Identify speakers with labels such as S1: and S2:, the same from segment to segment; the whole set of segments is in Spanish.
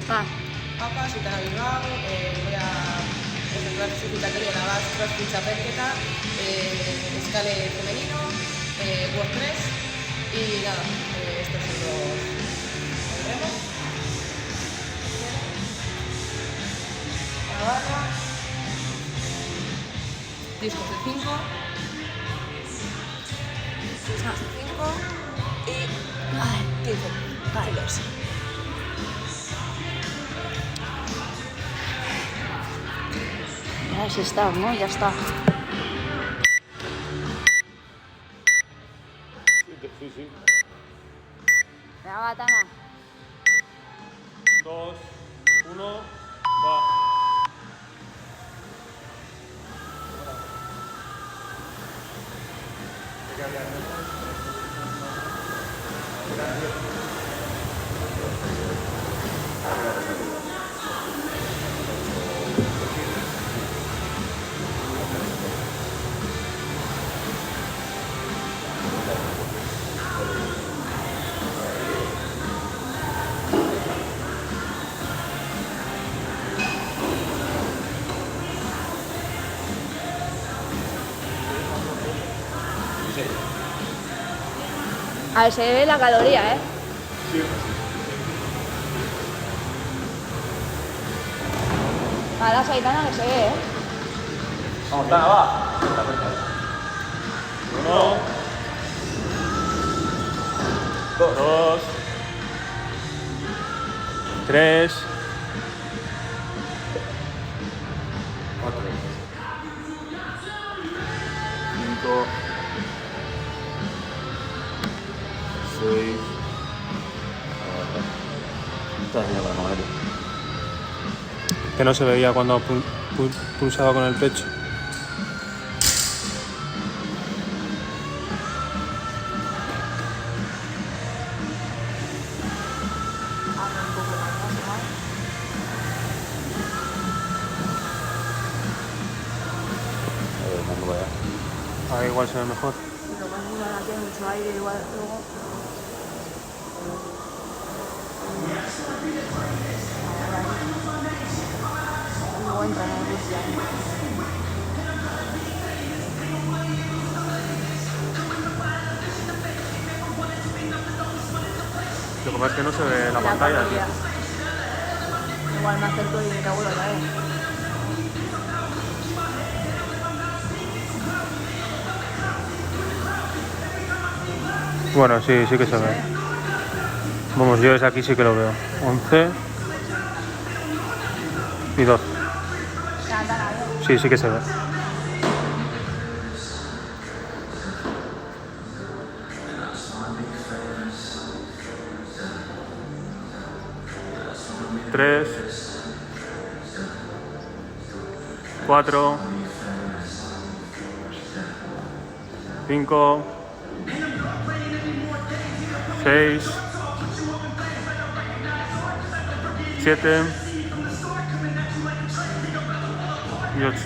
S1: Papas, Itana Bilbao, voy a presentar su citatorio de la base, CrossFit Txapelketa, escale femenino, World 3 y nada, estos son los remos. La barra, discos de 5 y 15 kilos.
S2: Ya has estado, ¿no? Ya está.
S3: Sí.
S2: Venga, va, Tana.
S3: 2, 1, va.
S2: A ver, se ve la caloría, ¿eh? A la Saitana que se ve, ¿eh?
S3: Vamos, Tana, va. 1, 2, 3, 4, 5, 6. Que no se veía cuando pulsaba con el pecho. Ahí igual se ve mejor.
S2: Lo más bueno, tiene mucho aire, igual luego. Luego entra en el Rusia.
S3: Lo que pasa es que no se ve la pantalla.
S2: Caloría. Igual me acerco y te vuelvo otra vez.
S3: Bueno, sí que se ve. Vamos, yo desde aquí sí que lo veo. 11 y 12. Sí que se ve. Tres, 4, 5, 6, 7 y 8.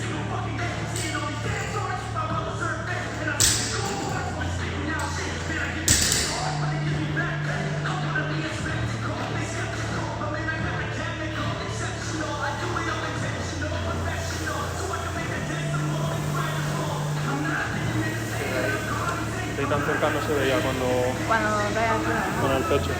S3: Ahí tan cerca no se veía cuando
S2: vaya aquí.
S3: con el pecho.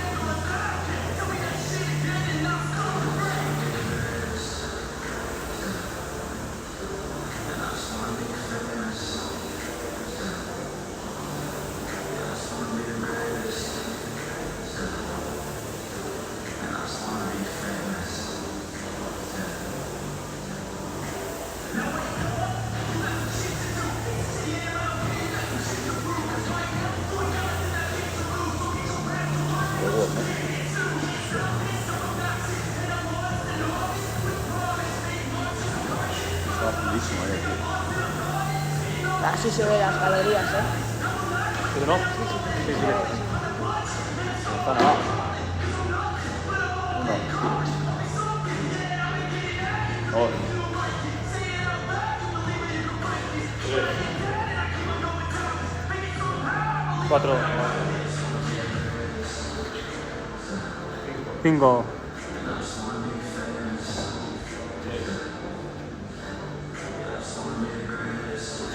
S2: Así se ve las calorías, ¿eh?
S3: ¿Pero no? Sí.
S4: Está nada. 1, 2,
S3: 4, 5,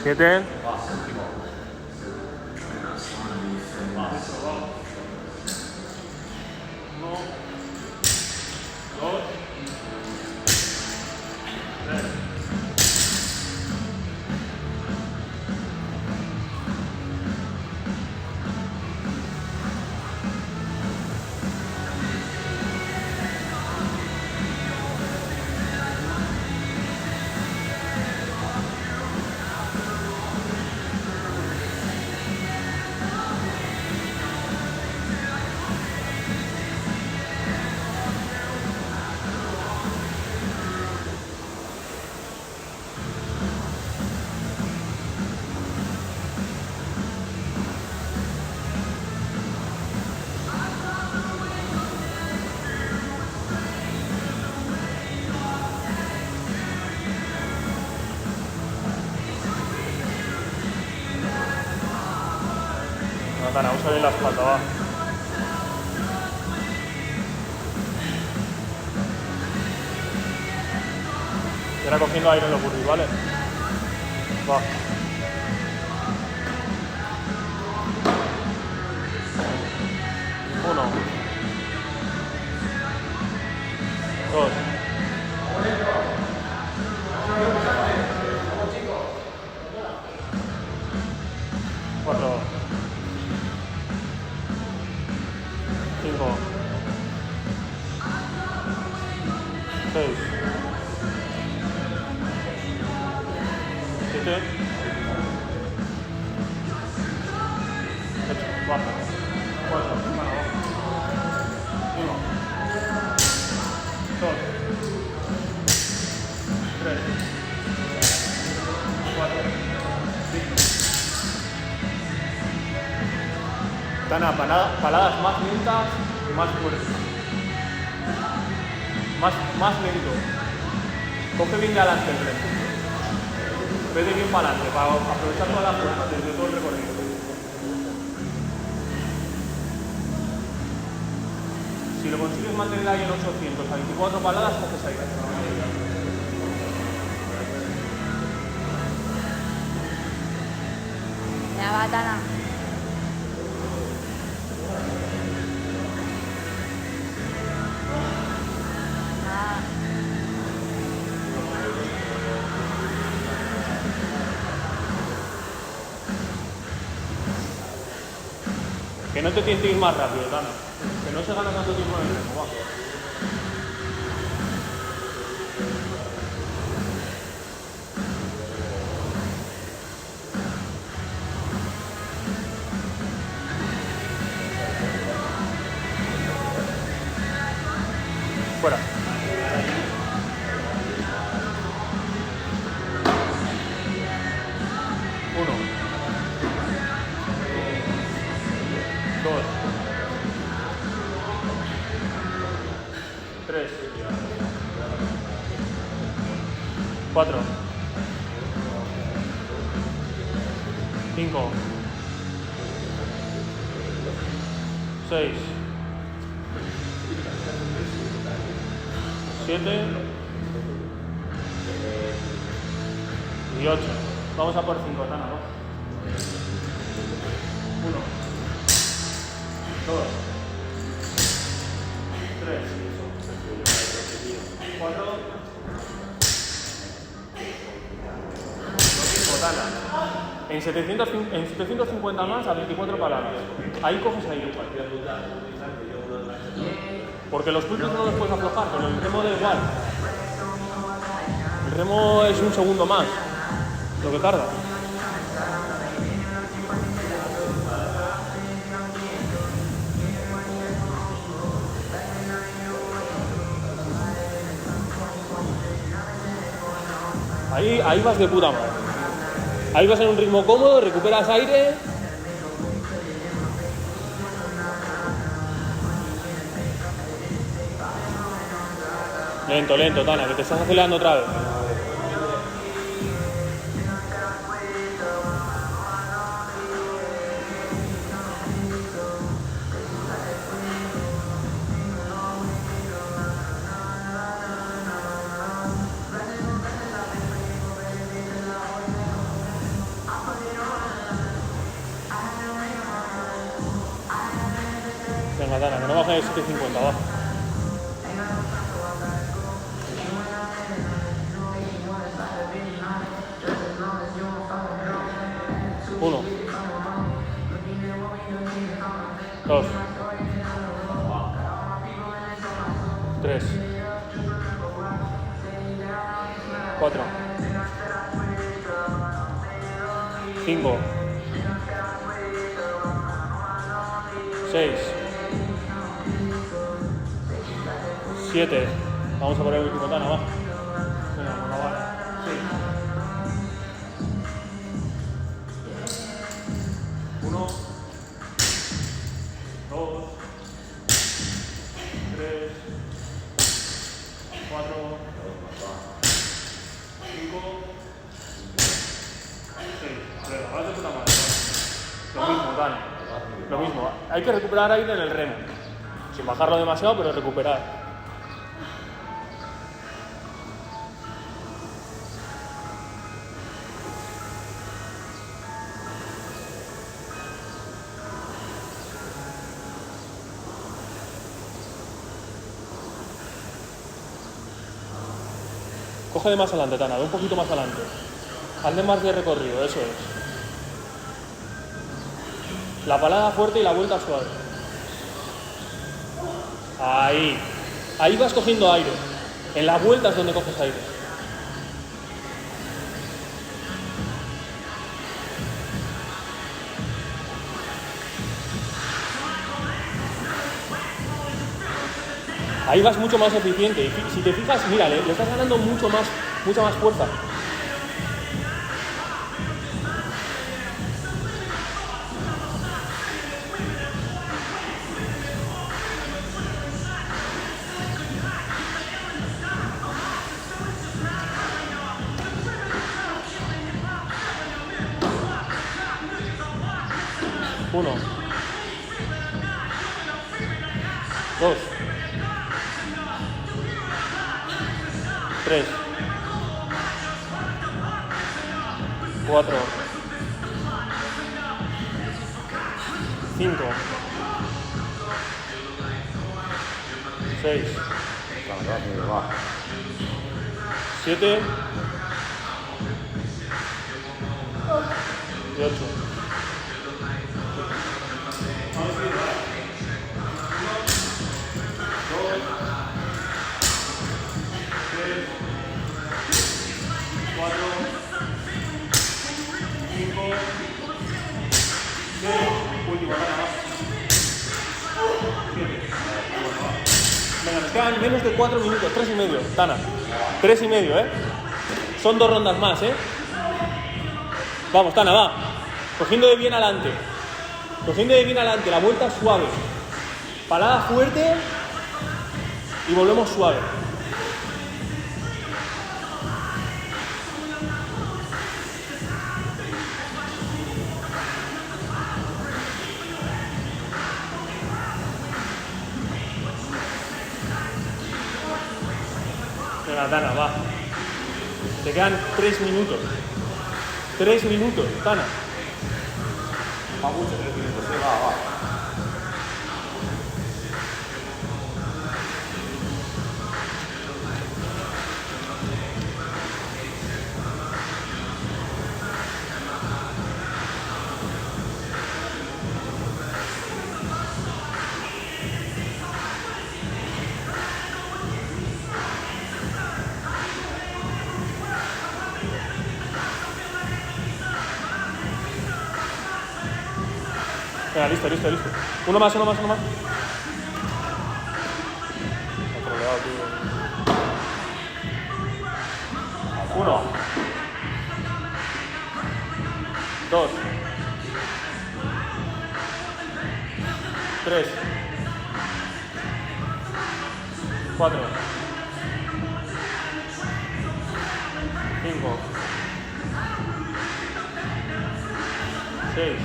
S3: 7.
S4: Va, último. Va, va. 1, 2, 3. Natana, usa bien la espalda, va. Y ahora cogiendo aire en los burpees, ¿vale? Va. 1, 2, 4, 5, 6, 7, 8, baja, 4, 1, 2, 3, 4, 5. Tana, paladas más lentas y más fuertes. Más lento. Coge bien de adelante el frente. Vete bien para adelante, para aprovechar toda la fuerza desde todo el recorrido. Si lo consigues mantener ahí en 800 a 24 paladas, coges aire.
S2: Ya va, Tana.
S3: Que no te tienes que ir más rápido, Tana. Que no se gana tanto tiempo en el remo, va. Fuera. 1, 2, 3, 4, 5, 6, 7 y 8. Vamos a por 5, Tana, ¿no? 1, 2, 3, 4, 5, Tana. En 750 más a 24 paladas. Ahí coges aire. Porque los pulsos no los puedes aflojar, pero el remo da igual. El remo es un segundo más lo que tarda. Ahí vas de puta madre. Ahí vas en un ritmo cómodo, recuperas aire. Lento, lento, Tana, que te estás acelerando otra vez. coge 750, va. Uno. Dos. Tres. Cuatro. 5, 6, 7. Vamos a poner el último Tana, va. Venga, una bala. Sí. 1, 2, 3, 4, 5. Ahora de puta madre. Lo mismo, Dani. Lo mismo. Hay que recuperar aire en el remo. Sin bajarlo demasiado, pero recuperar. Coge de más adelante, Tana. Ve un poquito más adelante. Hazle más de recorrido, eso es. La palada fuerte y la vuelta suave. Ahí. Ahí vas cogiendo aire. En la vuelta es donde coges aire. Ahí vas mucho más eficiente. Y si te fijas, mira, le estás ganando mucha más fuerza. Uno. Dos. 3, 4, 5, 6, 7 y 8. Venga, nos quedan menos de 4 minutos, 3 y medio, Tana. 3 y medio, Son 2 rondas más, Vamos, Tana, va. Cogiendo de bien adelante. Cogiendo de bien adelante, la vuelta suave. Palada fuerte y volvemos suave. Venga, Tana, va. Te quedan 3 minutos. 3 minutos, Tana.
S5: Va mucho, 3 minutos, va.
S3: Venga, listo. Uno más. Otro lado, tío. 1, 2, 3, 4, 5, 6,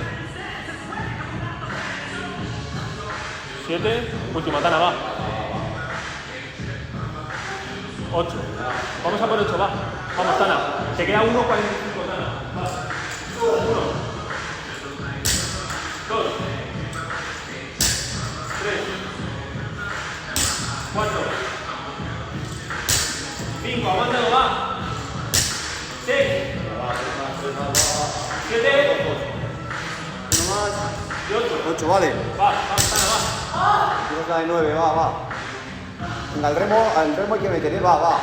S3: 7, última, Tana, va. 8. Vamos a por 8, va. Vamos, Tana. Te queda 1.45, Tana. Va. 1, 2, 3, 5, aguántalo, va. 6. 7.
S5: Uno más.
S3: Y 8.
S5: 8, vale.
S3: Va, Tana,
S5: Tienes la de 9, va. Venga, al remo hay que meter, va.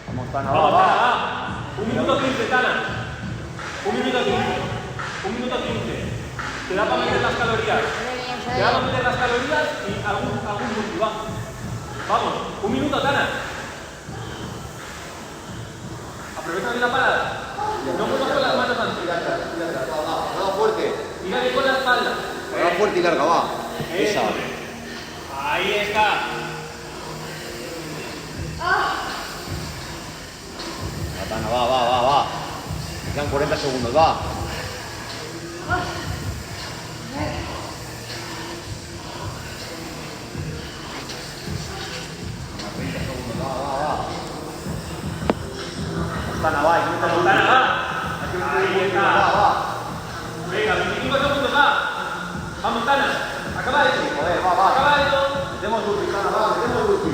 S5: Vamos, Tana,
S3: va. Vamos,
S5: va.
S3: Tana, va. 1 minuto 15, Tana. 1 minuto 15. 1 minuto 15. Te da para meter las calorías. Te da para meter las calorías y algún multi, va. Vamos, 1 minuto, Tana. Aprovecha bien la parada. No muevas con las manos antes.
S5: Va fuerte.
S3: Tírale con la espalda.
S5: Va fuerte y larga, va.
S3: Eso.
S5: Esa.
S3: Ahí está.
S5: Tana, va. Quedan 40 segundos, va. Tana, va.
S3: Tana, va. Ahí está.
S5: Va.
S3: Venga, 25 segundos, va. Vamos, Tana. Acaba esto.
S5: Joder, va.
S3: Acaba esto.
S5: Metemos Durpi, Tana, va. Metemos Durpi.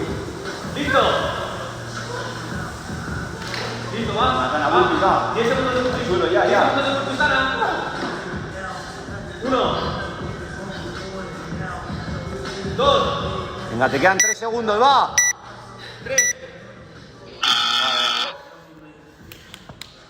S3: Listo. Listo, va.
S5: Tana, Durpi, va.
S3: 10 segundos de Durpi.
S5: Suelo, ya.
S3: 10 segundos de Durpi, Tana. 1. 2.
S5: Venga, te quedan 3 segundos, va.
S3: 3.